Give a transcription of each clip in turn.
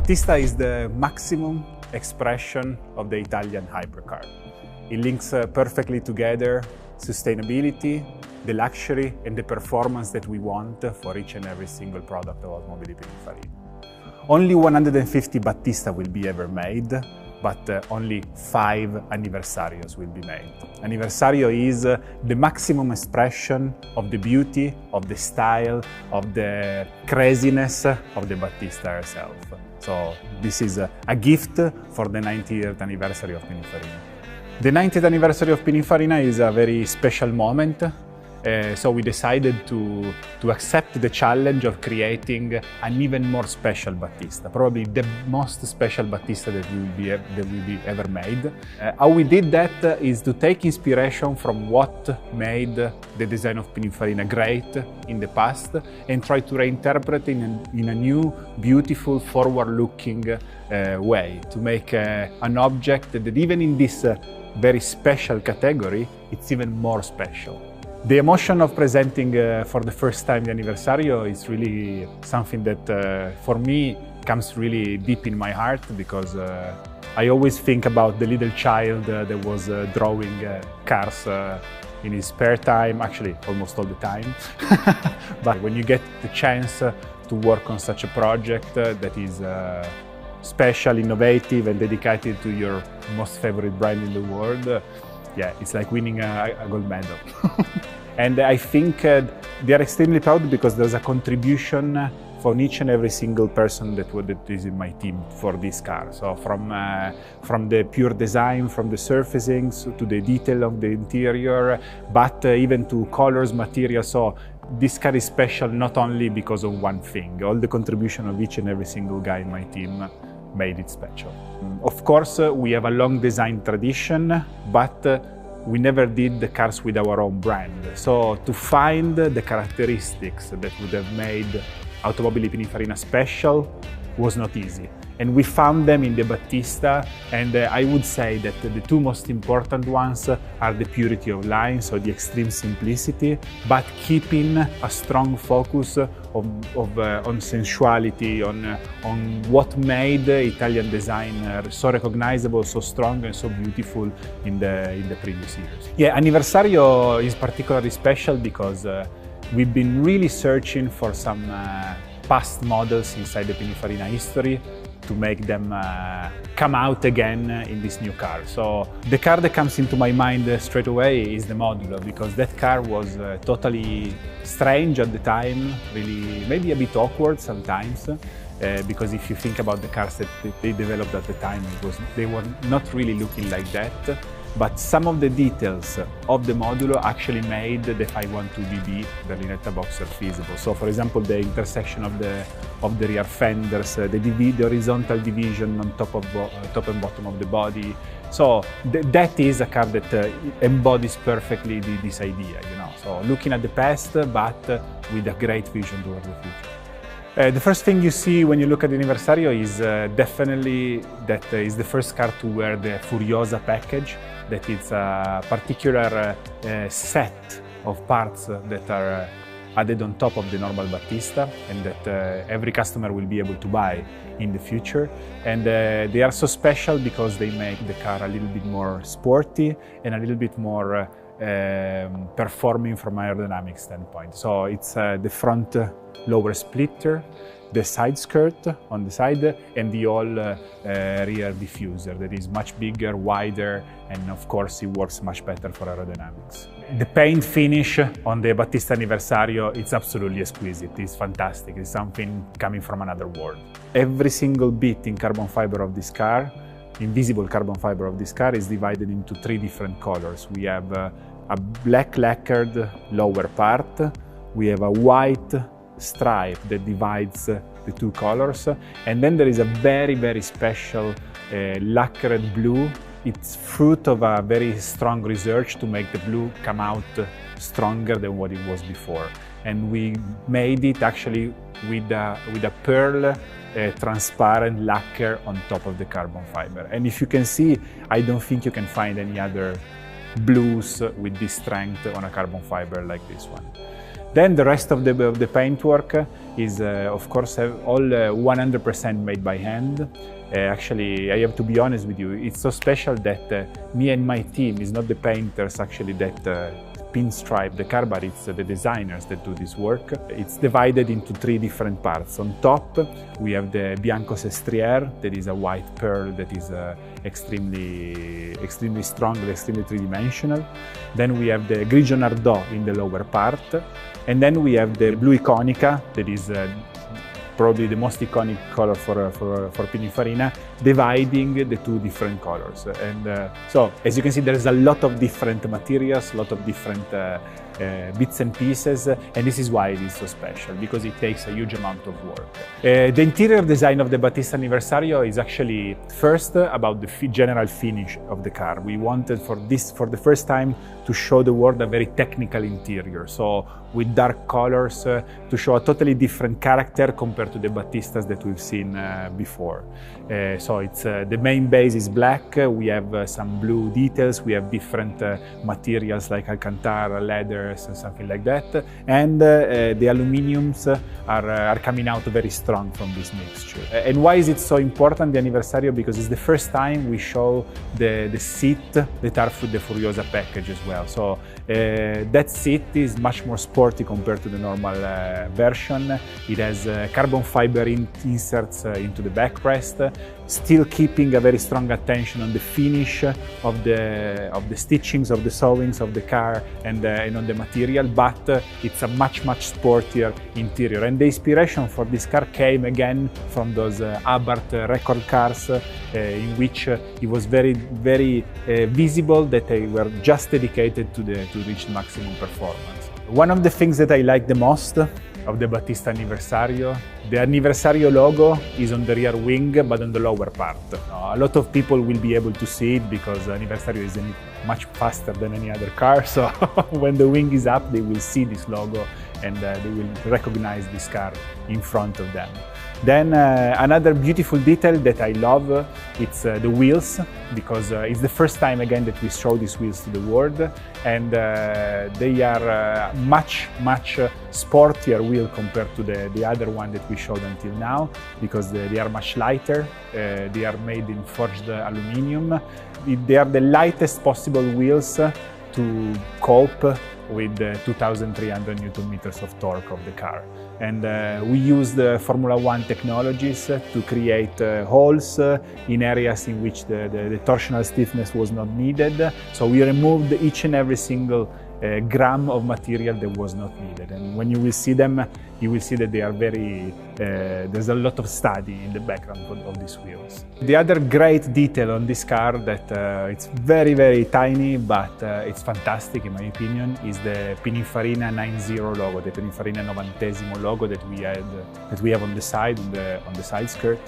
Battista is the maximum expression of the Italian hypercar. It links perfectly together sustainability, the luxury and the performance that we want for each and every single product of Automobili Pininfarina. Only 150 Battista will be ever made, but only 5 Anniversarios will be made. Anniversario is the maximum expression of the beauty, of the style, of the craziness of the Battista herself. So this is a gift for the 90th anniversary of Pininfarina. The 90th anniversary of Pininfarina is a very special moment. So we decided to accept the challenge of creating an even more special Battista, probably the most special Battista that will be ever made. How we did that is to take inspiration from what made the design of Pininfarina great in the past and try to reinterpret it in a new, beautiful, forward-looking way to make an object that even in this very special category, it's even more special. The emotion of presenting for the first time the Anniversario is really something that for me comes really deep in my heart, because I always think about the little child that was drawing cars in his spare time, actually almost all the time. But when you get the chance to work on such a project that is special, innovative and dedicated to your most favorite brand in the world, yeah, it's like winning a gold medal. And I think they are extremely proud because there's a contribution from each and every single person that is in my team for this car. So from the pure design, from the surfacing to the detail of the interior, but even to colors, materials. So this car is special not only because of one thing. All the contribution of each and every single guy in my team made it special. Of course, we have a long design tradition, but we never did the cars with our own brand. So to find the characteristics that would have made Automobili Pininfarina special was not easy. And we found them in the Battista, and I would say that the two most important ones are the purity of line, so the extreme simplicity, but keeping a strong focus on sensuality, on what made Italian design so recognizable, so strong and so beautiful in the previous years. Yeah, Anniversario is particularly special because we've been really searching for some past models inside the Pininfarina history to make them come out again in this new car. So the car that comes into my mind straight away is the Modulo, because that car was totally strange at the time, really maybe a bit awkward sometimes, because if you think about the cars that they developed at the time, they were not really looking like that. But some of the details of the Modulo actually made the 512BB Berlinetta Boxer feasible. So, for example, the intersection of the rear fenders, the horizontal division on top and bottom of the body. So that is a car that embodies perfectly this idea, you know. So looking at the past, but with a great vision towards the future. The first thing you see when you look at the Anniversario is definitely that is the first car to wear the Furiosa package. That it's a particular set of parts that are added on top of the normal Battista, and that every customer will be able to buy in the future. And they are so special because they make the car a little bit more sporty and a little bit more performing from an aerodynamic standpoint. So it's the front lower splitter, the side skirt on the side, and the all rear diffuser that is much bigger, wider, and of course it works much better for aerodynamics. The paint finish on the Battista Anniversario, it's absolutely exquisite. It's fantastic. It's something coming from another world. Every single bit in carbon fiber of this car, invisible carbon fiber of this car, is divided into 3 different colors. We have a black lacquered lower part, we have a white stripe that divides the 2 colors, and then there is a very, very special lacquered blue. It's fruit of a very strong research to make the blue come out stronger than what it was before. And we made it actually with a pearl transparent lacquer on top of the carbon fiber. And if you can see, I don't think you can find any other blues with this strength on a carbon fiber like this one. Then the rest of the paintwork is, of course, all 100% made by hand. Actually, I have to be honest with you, it's so special that me and my team is not the painters actually that pinstripe the car, but it's the designers that do this work. It's divided into 3 different parts. On top, we have the bianco sestriere, that is a white pearl that is extremely strong, extremely three-dimensional. Then we have the grigio nardò in the lower part. And then we have the blu iconica, that is probably the most iconic color for Pininfarina, dividing the 2 different colors. And so, as you can see, there's a lot of different materials, a lot of different bits and pieces, and this is why it is so special, because it takes a huge amount of work. The interior design of the Battista Anniversario is actually first about the general finish of the car. We wanted for the first time to show the world a very technical interior, so with dark colors to show a totally different character compared to the Battistas that we've seen before. So it's the main base is black. We have some blue details. We have different materials like Alcantara, leathers, and something like that. And the aluminiums are coming out very strong from this mixture. And why is it so important, the Anniversario? Because it's the first time we show the seat that are for the Furiosa package as well. So that seat is much more sporty compared to the normal version. It has carbon fiber inserts into the backrest, still keeping a very strong attention on the finish of the stitchings, of the sewings of the car and on the material, but it's a much sportier interior. And the inspiration for this car came again from those Abarth record cars in which it was very visible that they were just dedicated to reach maximum performance. One of the things that I like the most of the Battista Anniversario, the Anniversario logo is on the rear wing, but on the lower part. A lot of people will be able to see it because Anniversario is much faster than any other car, so when the wing is up, they will see this logo and they will recognize this car in front of them. Then another beautiful detail that I love, it's the wheels, because it's the first time again that we show these wheels to the world, and they are much sportier wheel compared to the other one that we showed until now, because they are much lighter. They are made in forged aluminium. They are the lightest possible wheels to cope with 2,300 Newton meters of torque of the car. And we used Formula 1 technologies to create holes in areas in which the torsional stiffness was not needed. So we removed each and every single gram of material that was not needed. And when you will see them, you will see that they are there's a lot of study in the background of these wheels. The other great detail on this car that it's very tiny, but it's fantastic in my opinion, is the Pininfarina 90 logo, the Pininfarina 90 logo that we have on the side, on the side skirt.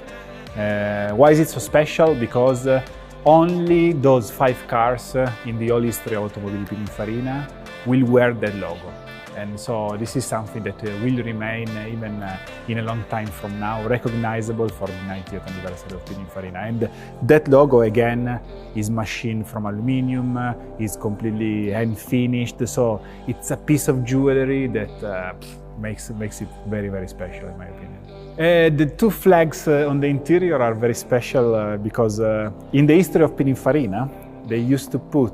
Why is it so special? Because only those 5 cars in the whole history of Automobili Pininfarina will wear that logo. And so this is something that will remain even in a long time from now, recognizable for the 90th anniversary of Pininfarina. And that logo again is machined from aluminium, is completely hand finished. So it's a piece of jewelry that makes it very special in my opinion. The 2 flags on the interior are very special because in the history of Pininfarina, they used to put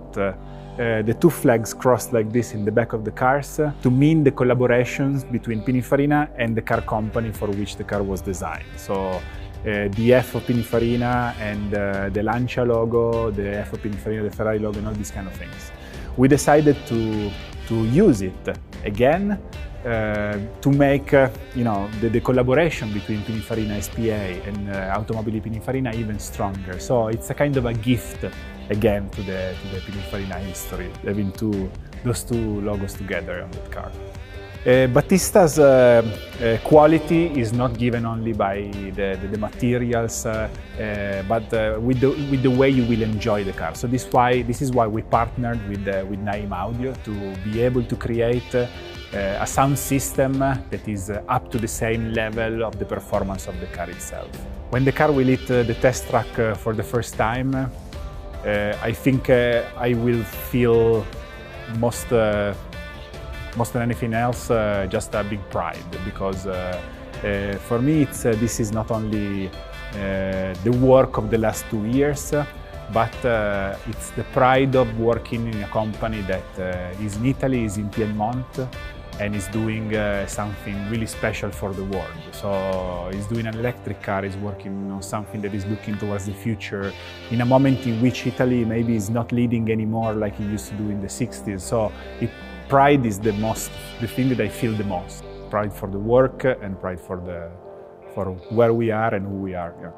the 2 flags crossed like this in the back of the cars to mean the collaborations between Pininfarina and the car company for which the car was designed. So the F of Pininfarina and the Lancia logo, the F of Pininfarina, the Ferrari logo, and all these kind of things. We decided to use it again to make the collaboration between Pininfarina SPA and Automobili Pininfarina even stronger. So it's a kind of a gift again to the Pininfarina history, having those 2 logos together on that car. Battista's quality is not given only by the materials, but with the way you will enjoy the car. So this is why we partnered with Naim Audio to be able to create a sound system that is up to the same level of the performance of the car itself. When the car will hit the test track for the first time, I think I will feel most More than anything else, just a big pride, because for me this is not only the work of the last 2 years, but it's the pride of working in a company that is in Italy, is in Piedmont, and is doing something really special for the world. So he's doing an electric car, he's working on something that is looking towards the future, in a moment in which Italy maybe is not leading anymore like it used to do in the 60s. So pride is the thing that I feel the most. Pride for the work and pride for where we are and who we are. Yeah.